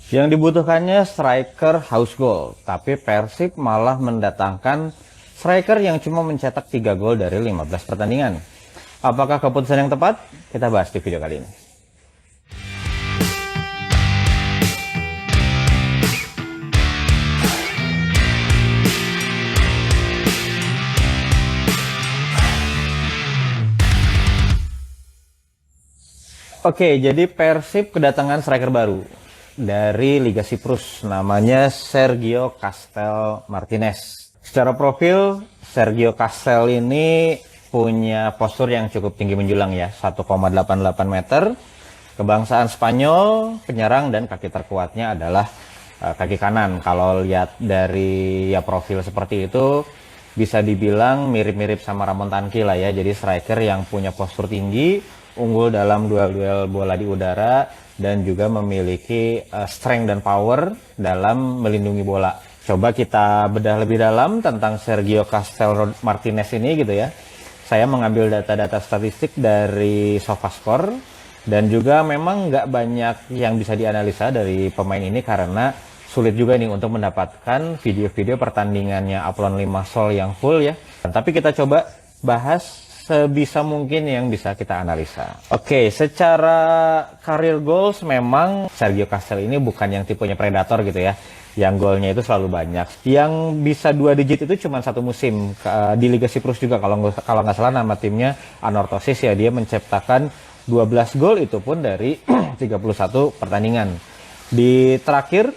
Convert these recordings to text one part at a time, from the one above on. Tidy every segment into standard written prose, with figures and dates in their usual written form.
Yang dibutuhkannya striker house goal, tapi Persib malah mendatangkan striker yang cuma mencetak 3 gol dari 15 pertandingan. Apakah keputusan yang tepat? Kita bahas di video kali ini. Oke, jadi Persib kedatangan striker baru dari Liga Siprus, namanya Sergio Castel Martinez. Secara profil, Sergio Castel ini punya postur yang cukup tinggi menjulang ya, 1,88 meter. Kebangsaan Spanyol, penyerang dan kaki terkuatnya adalah kaki kanan. Kalau lihat dari ya profil seperti itu, bisa dibilang mirip-mirip sama Ramon Tanki lah ya. Jadi striker yang punya postur tinggi, unggul dalam duel-duel bola di udara, dan juga memiliki strength dan power dalam melindungi bola. Coba kita bedah lebih dalam tentang Sergio Castel Martinez ini gitu ya. Saya mengambil data-data statistik dari SofaScore, dan juga memang nggak banyak yang bisa dianalisa dari pemain ini karena sulit juga nih untuk mendapatkan video-video pertandingannya Apollon Limassol yang full ya. Tapi kita coba bahas sebisa mungkin yang bisa kita analisa. Oke, secara career goals memang Sergio Castel ini bukan yang tipenya predator gitu ya, yang golnya itu selalu banyak. Yang bisa 2 digit itu cuma 1 musim di Liga Siprus juga, kalau nggak salah nama timnya Anorthosis ya. Dia menciptakan 12 gol, itu pun dari 31 pertandingan. Di terakhir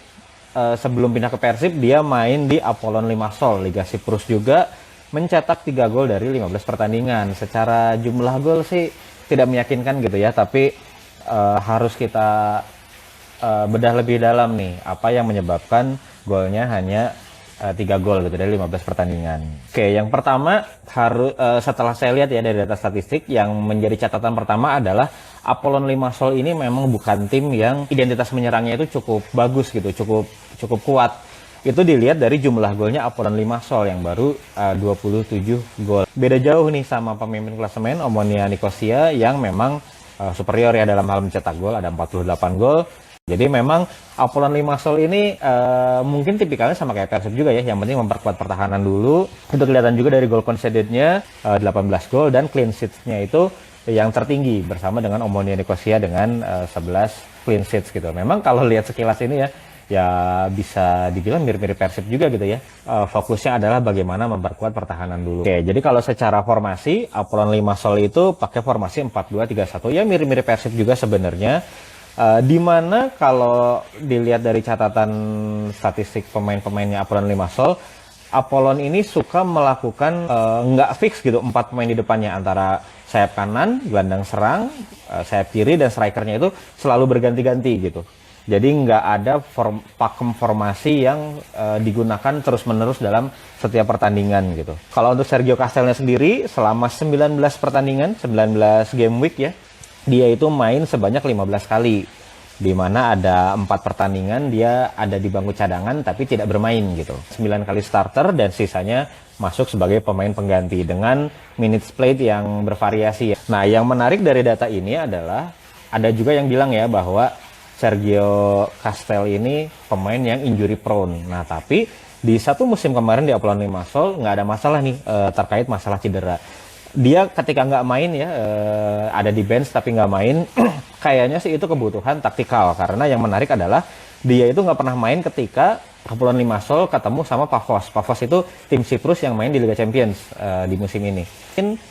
sebelum pindah ke Persib, dia main di Apollon Limassol Liga Siprus juga, mencetak 3 gol dari 15 pertandingan. Secara jumlah gol sih tidak meyakinkan gitu ya, tapi harus kita bedah lebih dalam nih, apa yang menyebabkan golnya hanya 3 gol gitu dari 15 pertandingan. Oke, yang pertama harus setelah saya lihat ya dari data statistik, yang menjadi catatan pertama adalah Apollon Limassol ini memang bukan tim yang identitas menyerangnya itu cukup bagus gitu, cukup kuat. Itu dilihat dari jumlah golnya Apollon Limassol yang baru 27 gol. Beda jauh nih sama pemimpin klasemen Omonia Nicosia yang memang superior ya dalam hal mencetak gol, ada 48 gol. Jadi memang Apollon Limassol ini mungkin tipikalnya sama kayak Persib juga ya, yang penting memperkuat pertahanan dulu. Itu kelihatan juga dari gol conceded-nya 18 gol, dan clean sheet-nya itu yang tertinggi bersama dengan Omonia Nicosia dengan 11 clean sheets gitu. Memang kalau lihat sekilas ini ya bisa dibilang mirip-mirip Persib juga gitu ya. Fokusnya adalah bagaimana memperkuat pertahanan dulu. Oke, jadi kalau secara formasi Apollon Limassol itu pakai formasi 4-2-3-1 ya, mirip-mirip Persib juga sebenarnya. Dimana kalau dilihat dari catatan statistik pemain-pemainnya Apollon Limassol, Apollon ini suka melakukan nggak fix gitu 4 pemain di depannya, antara sayap kanan, gelandang serang, sayap kiri, dan strikernya itu selalu berganti-ganti gitu. Jadi nggak ada pakem formasi yang digunakan terus-menerus dalam setiap pertandingan gitu. Kalau untuk Sergio Castelnya sendiri, selama 19 pertandingan, 19 game week ya, dia itu main sebanyak 15 kali. Di mana ada 4 pertandingan dia ada di bangku cadangan tapi tidak bermain gitu. 9 kali starter dan sisanya masuk sebagai pemain pengganti dengan minutes played yang bervariasi. Nah, yang menarik dari data ini adalah ada juga yang bilang ya bahwa Sergio Castel ini pemain yang injury prone. Nah, tapi di satu musim kemarin di Apollon Limassol nggak ada masalah nih terkait masalah cedera. Dia ketika nggak main ya, ada di bench tapi nggak main, kayaknya sih itu kebutuhan taktikal. Karena yang menarik adalah dia itu nggak pernah main ketika Apollon Limassol ketemu sama Pafos. Pafos itu tim Siprus yang main di Liga Champions di musim ini. Mungkin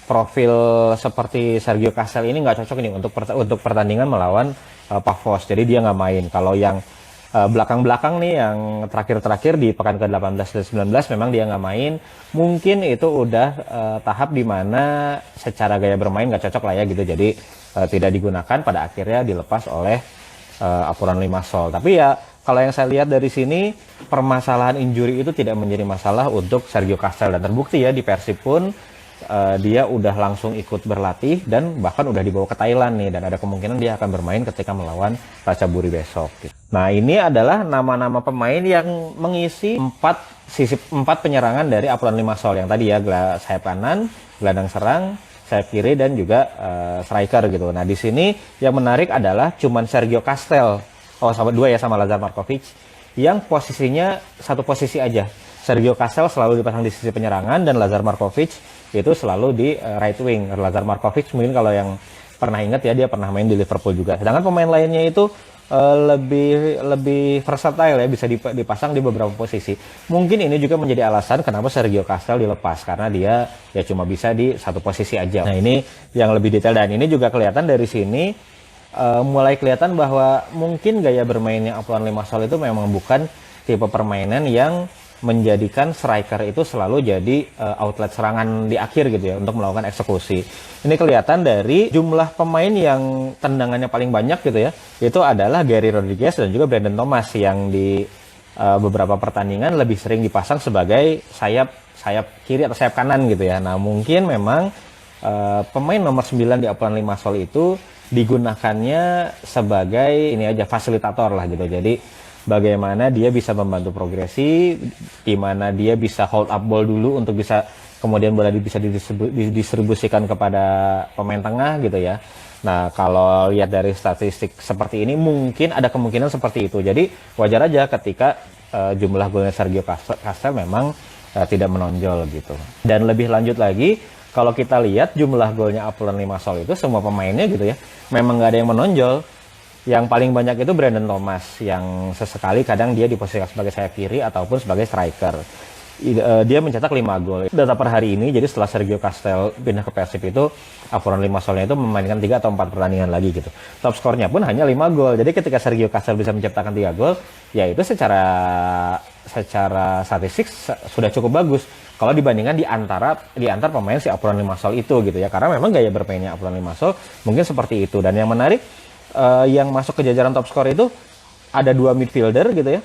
profil seperti Sergio Castel ini nggak cocok nih untuk pertandingan melawan Pafos. Jadi dia nggak main. Kalau yang belakang-belakang nih, yang terakhir-terakhir di pekan ke-18 dan 19 memang dia nggak main. Mungkin itu udah tahap dimana secara gaya bermain nggak cocok lah ya gitu. Jadi tidak digunakan, pada akhirnya dilepas oleh Apollon Limassol. Tapi ya kalau yang saya lihat dari sini, permasalahan injury itu tidak menjadi masalah untuk Sergio Castel. Dan terbukti ya di Persib pun dia udah langsung ikut berlatih dan bahkan udah dibawa ke Thailand nih, dan ada kemungkinan dia akan bermain ketika melawan Ratchaburi besok. Nah, ini adalah nama-nama pemain yang mengisi 4 penyerangan dari Apollon Limassol yang tadi ya, sayap kanan, gelandang serang, sayap kiri, dan juga striker gitu. Nah, di sini yang menarik adalah cuman Sergio Castel oh sama dua ya, sama Lazar Markovic, yang posisinya satu posisi aja. Sergio Castel selalu dipasang di sisi penyerangan dan Lazar Markovic itu selalu di right wing. Lazar Markovic mungkin kalau yang pernah ingat ya, dia pernah main di Liverpool juga. Sedangkan pemain lainnya itu lebih versatile ya, bisa dipasang di beberapa posisi. Mungkin ini juga menjadi alasan kenapa Sergio Castel dilepas, karena dia ya cuma bisa di satu posisi aja. Nah ini yang lebih detail, dan ini juga kelihatan dari sini mulai kelihatan bahwa mungkin gaya bermainnya Apollon Limassol itu memang bukan tipe permainan yang menjadikan striker itu selalu jadi outlet serangan di akhir gitu ya, untuk melakukan eksekusi. Ini kelihatan dari jumlah pemain yang tendangannya paling banyak gitu ya, itu adalah Gary Rodriguez dan juga Brandon Thomas, yang di beberapa pertandingan lebih sering dipasang sebagai sayap kiri atau sayap kanan gitu ya. Nah mungkin memang pemain nomor 9 di Apollon Limassol itu digunakannya sebagai ini aja, fasilitator lah gitu. Jadi bagaimana dia bisa membantu progresi, di mana dia bisa hold up ball dulu untuk bisa kemudian bola bisa didistribusikan kepada pemain tengah gitu ya. Nah kalau lihat dari statistik seperti ini mungkin ada kemungkinan seperti itu. Jadi wajar aja ketika jumlah golnya Sergio Castel memang tidak menonjol gitu. Dan lebih lanjut lagi, kalau kita lihat jumlah golnya Apollon Limassol itu semua pemainnya gitu ya, memang nggak ada yang menonjol. Yang paling banyak itu Brandon Thomas, yang sesekali kadang dia diposisikan sebagai sayap kiri ataupun sebagai striker. Dia mencetak 5 gol. Data per hari ini, jadi setelah Sergio Castel pindah ke Persib itu, Apollon Limassolnya itu memainkan 3 atau 4 pertandingan lagi gitu. Top skornya pun hanya 5 gol. Jadi ketika Sergio Castel bisa menciptakan 3 gol, ya itu secara statistik sudah cukup bagus kalau dibandingkan di antar pemain si Apollon Limassol itu gitu ya. Karena memang gaya bermainnya Apollon Limassol mungkin seperti itu. Dan yang menarik, yang masuk ke jajaran top skor itu ada 2 midfielder gitu ya,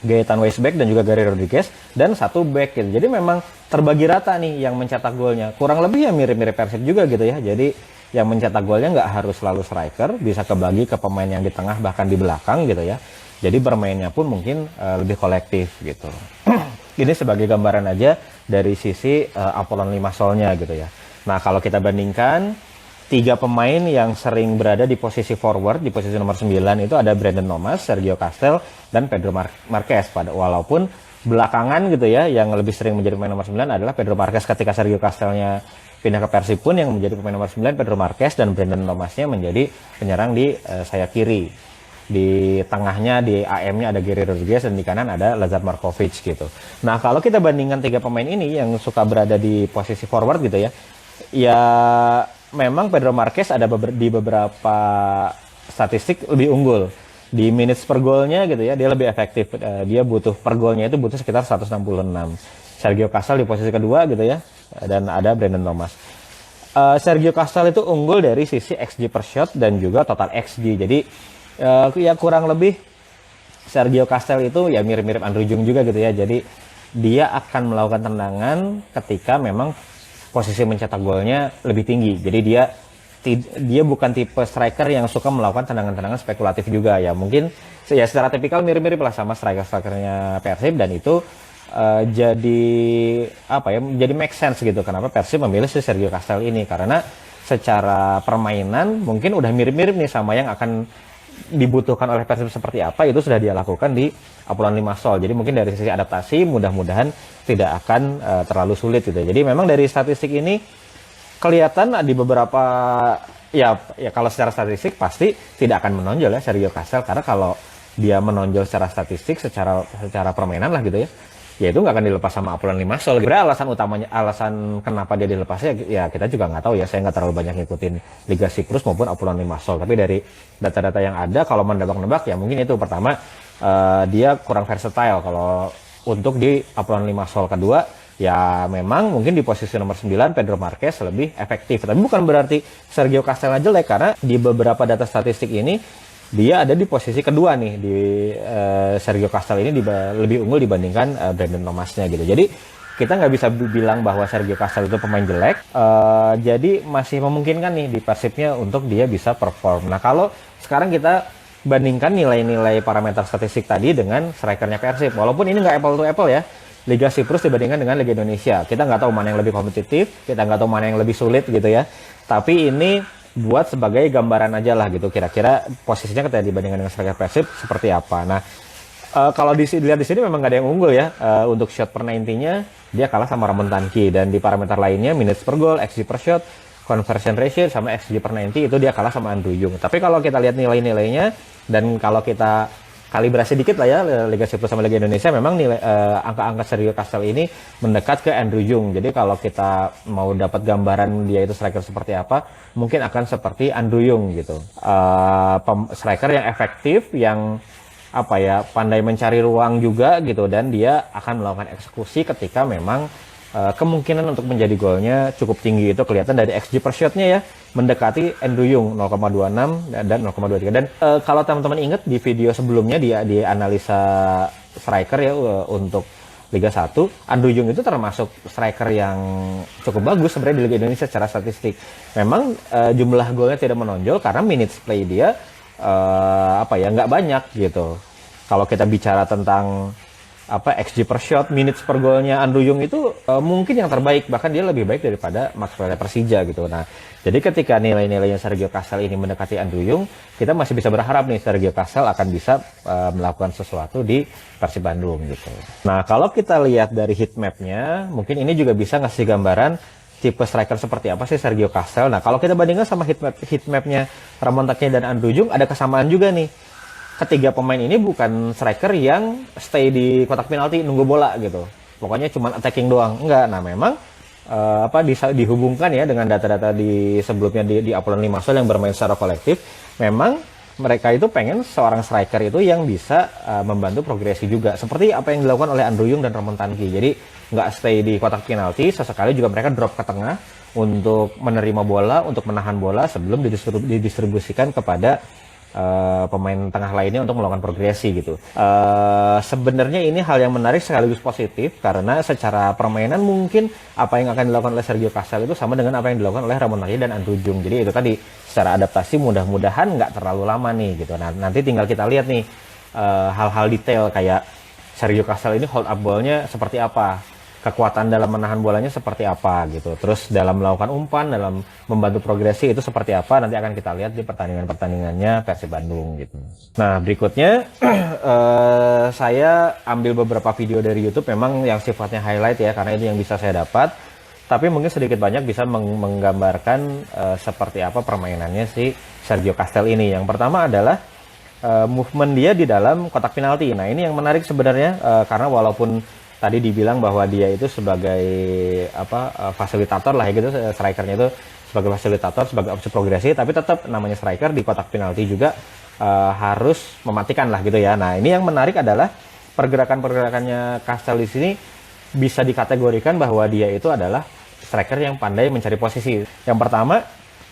Gaetan Wijsbeek dan juga Gary Rodriguez, dan 1 back gitu. Jadi memang terbagi rata nih yang mencetak golnya. Kurang lebih ya mirip-mirip Persib juga gitu ya. Jadi yang mencetak golnya nggak harus selalu striker, bisa kebagi ke pemain yang di tengah bahkan di belakang gitu ya. Jadi bermainnya pun mungkin lebih kolektif gitu. Ini sebagai gambaran aja dari sisi Apollon Limassolnya gitu ya. Nah kalau kita bandingkan 3 pemain yang sering berada di posisi forward, di posisi nomor 9 itu ada Brandon Thomas, Sergio Castel, dan Pedro Marquez. Walaupun belakangan gitu ya, yang lebih sering menjadi pemain nomor 9 adalah Pedro Marquez ketika Sergio Castelnya pindah ke Persib pun, yang menjadi pemain nomor 9 Pedro Marquez, dan Brandon Thomasnya menjadi penyerang di sayap kiri. Di tengahnya, di AM-nya ada Gary Rodriguez, dan di kanan ada Lazar Markovic gitu. Nah kalau kita bandingkan 3 pemain ini yang suka berada di posisi forward gitu ya, ya memang Pedro Marquez ada di beberapa statistik lebih unggul. Di minutes per golnya gitu ya, dia lebih efektif. Dia butuh per golnya itu butuh sekitar 166. Sergio Castel di posisi kedua gitu ya, dan ada Brandon Thomas. Sergio Castel itu unggul dari sisi XG per shot dan juga total XG. Jadi ya kurang lebih Sergio Castel itu ya mirip-mirip Andrew Jung juga gitu ya. Jadi dia akan melakukan tendangan ketika memang posisi mencetak golnya lebih tinggi. Jadi dia bukan tipe striker yang suka melakukan tendangan-tendangan spekulatif juga ya. Mungkin ya secara tipikal mirip-mirip lah sama striker-strikernya Persib, dan itu jadi apa ya? Jadi make sense gitu kenapa Persib memilih si Sergio Castel ini, karena secara permainan mungkin udah mirip-mirip nih sama yang akan dibutuhkan oleh Persib seperti apa, itu sudah dia lakukan di Apollon Limassol. Jadi mungkin dari sisi adaptasi mudah-mudahan tidak akan terlalu sulit gitu. Jadi memang dari statistik ini kelihatan di beberapa ya kalau secara statistik pasti tidak akan menonjol ya Sergio Castel, karena kalau dia menonjol secara statistik, secara permainan lah gitu ya itu nggak akan dilepas sama Apollon Limassol. Sebenarnya alasan kenapa dia dilepas ya kita juga nggak tahu ya. Saya nggak terlalu banyak ngikutin Liga Siprus maupun Apollon Limassol. Tapi dari data-data yang ada, kalau menebak-nebak ya mungkin itu pertama, dia kurang versatile. Kalau untuk di Apollon Limassol kedua, ya memang mungkin di posisi nomor 9 Pedro Marquez lebih efektif. Tapi bukan berarti Sergio Castel jelek, karena di beberapa data statistik ini dia ada di posisi kedua nih. Di Sergio Castel ini lebih unggul dibandingkan Brandon Thomasnya gitu. Jadi kita nggak bisa bilang bahwa Sergio Castel itu pemain jelek. Jadi masih memungkinkan nih di Persibnya untuk dia bisa perform. Nah kalau sekarang kita bandingkan nilai-nilai parameter statistik tadi dengan strikernya Persib, walaupun ini nggak apple to apple ya, Liga Siprus dibandingkan dengan Liga Indonesia, kita nggak tahu mana yang lebih kompetitif, kita nggak tahu mana yang lebih sulit gitu ya. Tapi ini buat sebagai gambaran aja lah gitu, kira-kira posisinya ketika dibandingkan dengan striker Persib seperti apa. Nah, kalau dilihat di sini memang nggak ada yang unggul ya. Untuk shot per 90-nya dia kalah sama Ramon Tanki, dan di parameter lainnya minutes per goal, XG per shot, conversion ratio sama XG per 90 itu dia kalah sama Andrew Yung. Tapi kalau kita lihat nilai-nilainya dan kalau kita kalibrasi dikit lah ya, Liga Siprus sama Liga Indonesia, memang nilai angka-angka Sergio Castel ini mendekat ke Andrew Yung. Jadi kalau kita mau dapat gambaran dia itu striker seperti apa, mungkin akan seperti Andrew Yung gitu. Striker yang efektif, yang apa ya, pandai mencari ruang juga gitu, dan dia akan melakukan eksekusi ketika memang kemungkinan untuk menjadi golnya cukup tinggi. Itu kelihatan dari XG per shotnya ya, mendekati Andrew Yung 0,26 dan 0,23. Dan kalau teman-teman ingat di video sebelumnya dia di analisa striker ya untuk Liga 1, Andrew Yung itu termasuk striker yang cukup bagus sebenarnya di Liga Indonesia secara statistik. Memang jumlah golnya tidak menonjol karena minutes play dia nggak banyak gitu. Kalau kita bicara tentang XG per shot, minutes per golnya Andrew Yung itu mungkin yang terbaik, bahkan dia lebih baik daripada Max Player Persija gitu. Nah, jadi ketika nilai-nilainya Sergio Castel ini mendekati Andrew Yung, kita masih bisa berharap nih Sergio Castel akan bisa melakukan sesuatu di Persib Bandung gitu. Nah, kalau kita lihat dari heatmap-nya, mungkin ini juga bisa ngasih gambaran tipe striker seperti apa sih Sergio Castel. Nah, kalau kita bandingkan sama heatmap-nya Ramon Tanki dan Andrew Yung, ada kesamaan juga nih. Ketiga pemain ini bukan striker yang stay di kotak penalti nunggu bola gitu. Pokoknya cuma attacking doang. Enggak. Nah, memang dihubungkan ya dengan data-data di sebelumnya di Apollon Limassol yang bermain secara kolektif, memang mereka itu pengen seorang striker itu yang bisa membantu progresi juga. Seperti apa yang dilakukan oleh Andrew Yung dan Ramon Tanki. Jadi nggak stay di kotak penalti, sesekali juga mereka drop ke tengah untuk menerima bola, untuk menahan bola sebelum didistribusikan kepada pemain tengah lainnya untuk melakukan progresi gitu. Sebenarnya ini hal yang menarik sekaligus positif, karena secara permainan mungkin apa yang akan dilakukan oleh Sergio Castel itu sama dengan apa yang dilakukan oleh Ramon Tanki dan Andrew Yung. Jadi itu tadi, secara adaptasi mudah-mudahan nggak terlalu lama nih gitu. Nah, nanti tinggal kita lihat nih hal-hal detail kayak Sergio Castel ini hold up ball-nya seperti apa, kekuatan dalam menahan bolanya seperti apa gitu. Terus dalam melakukan umpan, dalam membantu progresi itu seperti apa, nanti akan kita lihat di pertandingannya Persib Bandung gitu. Nah, berikutnya saya ambil beberapa video dari YouTube memang yang sifatnya highlight ya, karena itu yang bisa saya dapat. Tapi mungkin sedikit banyak bisa menggambarkan seperti apa permainannya si Sergio Castel ini. Yang pertama adalah movement dia di dalam kotak penalti. Nah, ini yang menarik sebenarnya, karena walaupun tadi dibilang bahwa dia itu sebagai fasilitator lah ya gitu, strikernya itu sebagai fasilitator, sebagai opsi progresi, tapi tetap namanya striker di kotak penalti juga harus mematikan lah gitu ya. Nah, ini yang menarik adalah pergerakannya Castel di sini bisa dikategorikan bahwa dia itu adalah striker yang pandai mencari posisi. Yang pertama,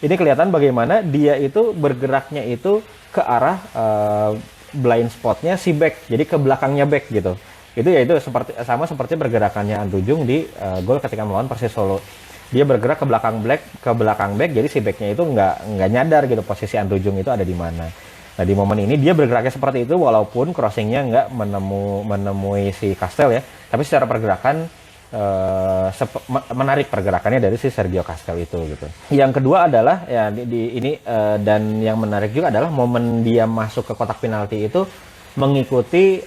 ini kelihatan bagaimana dia itu bergeraknya itu ke arah blind spotnya si back, jadi ke belakangnya back gitu. Itu sama seperti pergerakannya Andrew Yung di gol ketika melawan Persis Solo. Dia bergerak ke belakang back, jadi si backnya itu nggak nyadar gitu posisi Andrew Yung itu ada di mana. Nah, di momen ini dia bergeraknya seperti itu, walaupun crossingnya nggak menemui si Castel ya, tapi secara pergerakan menarik pergerakannya dari si Sergio Castel itu gitu. Yang kedua adalah ya dan yang menarik juga adalah momen dia masuk ke kotak penalti itu mengikuti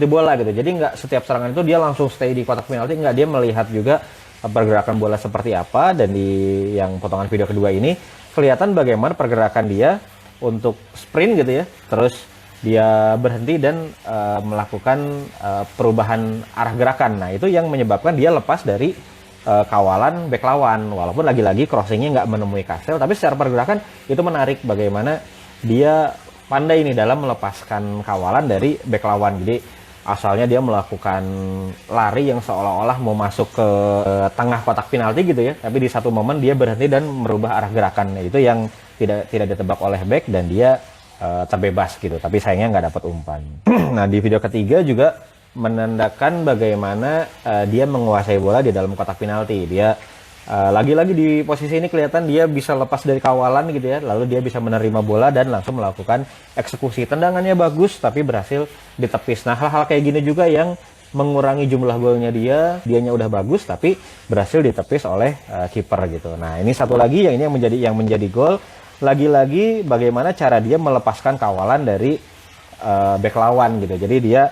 bola gitu. Jadi nggak setiap serangan itu dia langsung stay di kotak penalti, nggak, dia melihat juga pergerakan bola seperti apa. Dan di yang potongan video kedua ini kelihatan bagaimana pergerakan dia untuk sprint gitu ya, terus dia berhenti dan melakukan perubahan arah gerakan. Nah, itu yang menyebabkan dia lepas dari kawalan bek lawan, walaupun lagi-lagi crossingnya nggak menemui Castel, tapi secara pergerakan itu menarik bagaimana dia pandai nih dalam melepaskan kawalan dari bek lawan. Jadi asalnya dia melakukan lari yang seolah-olah mau masuk ke tengah kotak penalti gitu ya, tapi di satu momen dia berhenti dan merubah arah gerakan. Itu yang tidak ditebak oleh bek dan dia terbebas gitu, tapi sayangnya nggak dapat umpan. Nah, di video ketiga juga menandakan bagaimana dia menguasai bola di dalam kotak penalti. Dia lagi-lagi di posisi ini kelihatan dia bisa lepas dari kawalan gitu ya, lalu dia bisa menerima bola dan langsung melakukan eksekusi. Tendangannya bagus tapi berhasil ditepis. Nah, hal-hal kayak gini juga yang mengurangi jumlah golnya dianya udah bagus tapi berhasil ditepis oleh kiper gitu. Nah, ini satu lagi yang menjadi gol. Lagi-lagi bagaimana cara dia melepaskan kawalan dari back lawan gitu. Jadi dia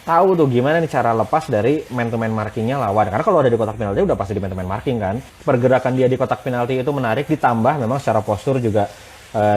tahu tuh gimana nih cara lepas dari man-to-man markingnya lawan. Karena kalau ada di kotak penalti udah pasti di man-to-man marking kan. Pergerakan dia di kotak penalti itu menarik, ditambah memang secara postur juga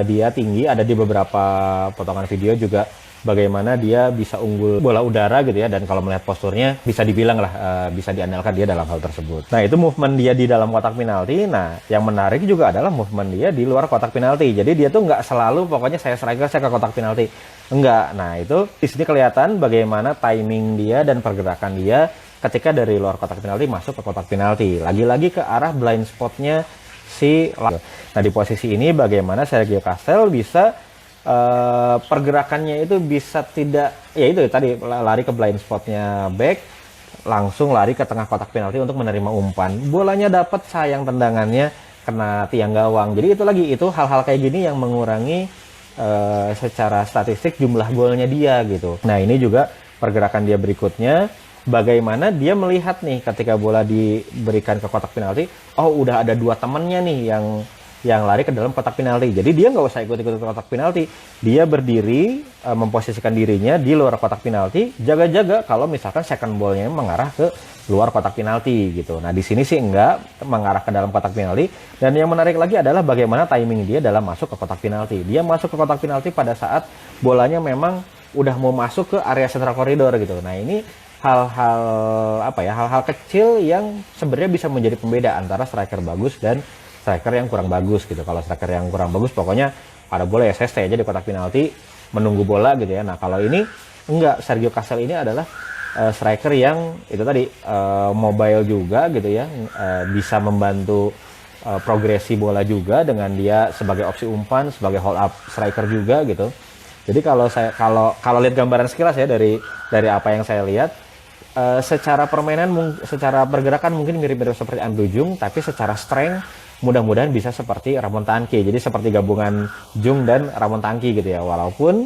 dia tinggi. Ada di beberapa potongan video juga bagaimana dia bisa unggul bola udara gitu ya, dan kalau melihat posturnya bisa dibilang lah bisa diandalkan dia dalam hal tersebut. Nah, itu movement dia di dalam kotak penalti. Nah, yang menarik juga adalah movement dia di luar kotak penalti. Jadi dia tuh nggak selalu pokoknya saya striker saya ke kotak penalti, enggak. Nah, itu di sini kelihatan bagaimana timing dia dan pergerakan dia ketika dari luar kotak penalti masuk ke kotak penalti, lagi-lagi ke arah blind spotnya si. Nah, di posisi ini bagaimana Sergio Castel bisa pergerakannya itu bisa tidak, ya itu tadi lari ke blind spotnya back, langsung lari ke tengah kotak penalti untuk menerima umpan. Bolanya dapat, sayang tendangannya kena tiang gawang. Jadi itu hal-hal kayak gini yang mengurangi secara statistik jumlah golnya dia gitu. Nah, ini juga pergerakan dia berikutnya. Bagaimana dia melihat nih ketika bola diberikan ke kotak penalti, oh udah ada dua temennya nih yang lari ke dalam kotak penalti. Jadi dia nggak usah ikut-ikut ke kotak penalti. Dia berdiri, memposisikan dirinya di luar kotak penalti, jaga-jaga kalau misalkan second ball-nya mengarah ke luar kotak penalti gitu. Nah, di sini sih enggak mengarah ke dalam kotak penalti. Dan yang menarik lagi adalah bagaimana timing dia dalam masuk ke kotak penalti. Dia masuk ke kotak penalti pada saat bolanya memang udah mau masuk ke area central koridor gitu. Nah, ini hal-hal kecil yang sebenarnya bisa menjadi pembeda antara striker bagus dan striker yang kurang bagus gitu. Kalau striker yang kurang bagus pokoknya pada bola ya saya stay aja di kotak penalti menunggu bola gitu ya. Nah, kalau ini enggak, Sergio Castel ini adalah striker yang itu tadi mobile juga gitu ya, bisa membantu progresi bola juga dengan dia sebagai opsi umpan, sebagai hold up striker juga gitu. Jadi kalau lihat gambaran sekilas ya dari apa yang saya lihat, secara permainan, secara pergerakan mungkin mirip-mirip seperti Andrew Jung, tapi secara strength mudah-mudahan bisa seperti Ramon Tanki. Jadi seperti gabungan Jung dan Ramon Tanki gitu ya. Walaupun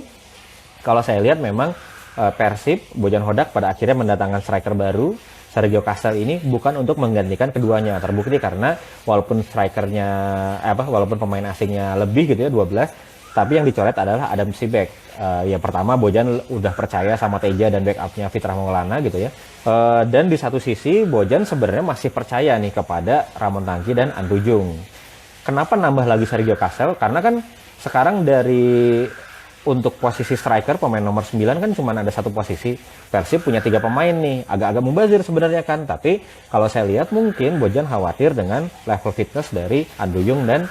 kalau saya lihat memang Persib, Bojan Hodak pada akhirnya mendatangkan striker baru, Sergio Castel ini bukan untuk menggantikan keduanya. Terbukti karena walaupun strikernya walaupun pemain asingnya lebih gitu ya 12, tapi yang dicoret adalah Adam Sibek. Ya pertama Bojan udah percaya sama Teja dan backupnya Fitra Maulana gitu ya. Dan di satu sisi Bojan sebenarnya masih percaya nih kepada Ramon Tanki dan Andrew Jung. Kenapa nambah lagi Sergio Castel? Karena kan sekarang untuk posisi striker pemain nomor 9 kan cuma ada satu posisi. Persib punya 3 pemain nih, agak-agak mubazir sebenarnya kan. Tapi kalau saya lihat mungkin Bojan khawatir dengan level fitness dari Andrew Jung dan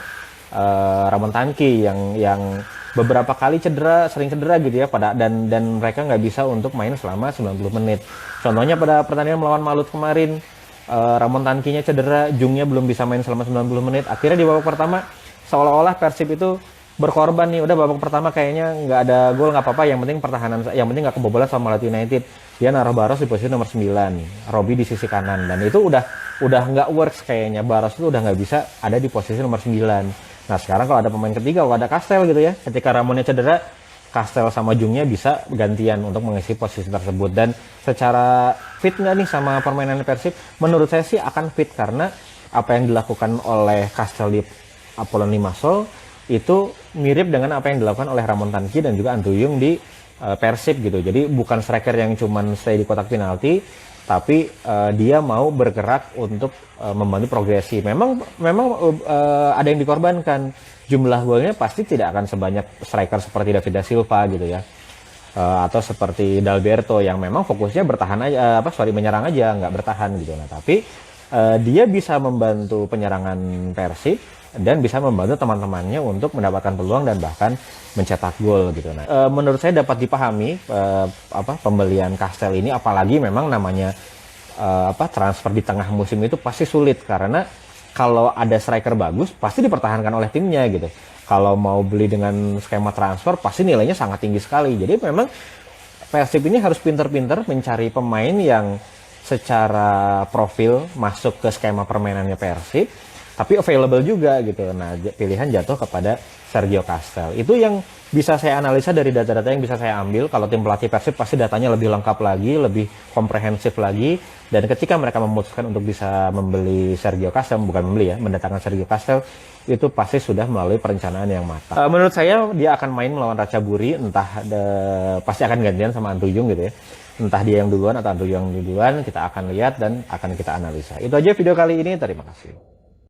Ramon Tanki yang beberapa kali sering cedera gitu ya dan mereka nggak bisa untuk main selama 90 menit. Contohnya pada pertandingan melawan Malut kemarin, Ramon Tankinya cedera, Jungnya belum bisa main selama 90 menit. Akhirnya di babak pertama seolah-olah Persib itu berkorban nih, udah babak pertama kayaknya nggak ada gol nggak apa-apa, yang penting pertahanan, yang penting nggak kebobolan sama Malut United. Dia naruh Baros di posisi nomor 9, Robi di sisi kanan, dan itu udah nggak works kayaknya. Baros itu udah nggak bisa ada di posisi nomor 9. Nah, sekarang kalau ada pemain ketiga, kalau ada Castel gitu ya, ketika Ramonnya cedera, Castel sama Jungnya bisa gantian untuk mengisi posisi tersebut. Dan secara fit nggak nih sama permainan Persib? Menurut saya sih akan fit, karena apa yang dilakukan oleh Castel di Apollon Limassol itu mirip dengan apa yang dilakukan oleh Ramon Tanki dan juga Andrew Jung di Persib gitu. Jadi bukan striker yang cuman stay di kotak penalti, tapi dia mau bergerak untuk membantu progresi. Memang ada yang dikorbankan. Jumlah golnya pasti tidak akan sebanyak striker seperti David da Silva gitu ya, atau seperti Dalberto yang memang fokusnya menyerang aja, nggak bertahan gitu. Nah, tapi dia bisa membantu penyerangan Persib dan bisa membantu teman-temannya untuk mendapatkan peluang dan bahkan mencetak gol gitu. Nah, menurut saya dapat dipahami pembelian Castel ini, apalagi memang namanya transfer di tengah musim itu pasti sulit, karena kalau ada striker bagus pasti dipertahankan oleh timnya gitu. Kalau mau beli dengan skema transfer pasti nilainya sangat tinggi sekali. Jadi memang Persib ini harus pinter-pinter mencari pemain yang secara profil masuk ke skema permainannya Persib, tapi available juga gitu. Nah, pilihan jatuh kepada Sergio Castel. Itu yang bisa saya analisa dari data-data yang bisa saya ambil. Kalau tim pelatih Persib pasti datanya lebih lengkap lagi, lebih komprehensif lagi. Dan ketika mereka memutuskan untuk bisa membeli Sergio Castel, bukan membeli ya, mendatangkan Sergio Castel, itu pasti sudah melalui perencanaan yang matang. Menurut saya dia akan main melawan Ratchaburi, entah pasti akan gantian sama Antuyung gitu ya. Entah dia yang duluan atau Antuyung yang duluan, kita akan lihat dan akan kita analisa. Itu aja video kali ini, terima kasih.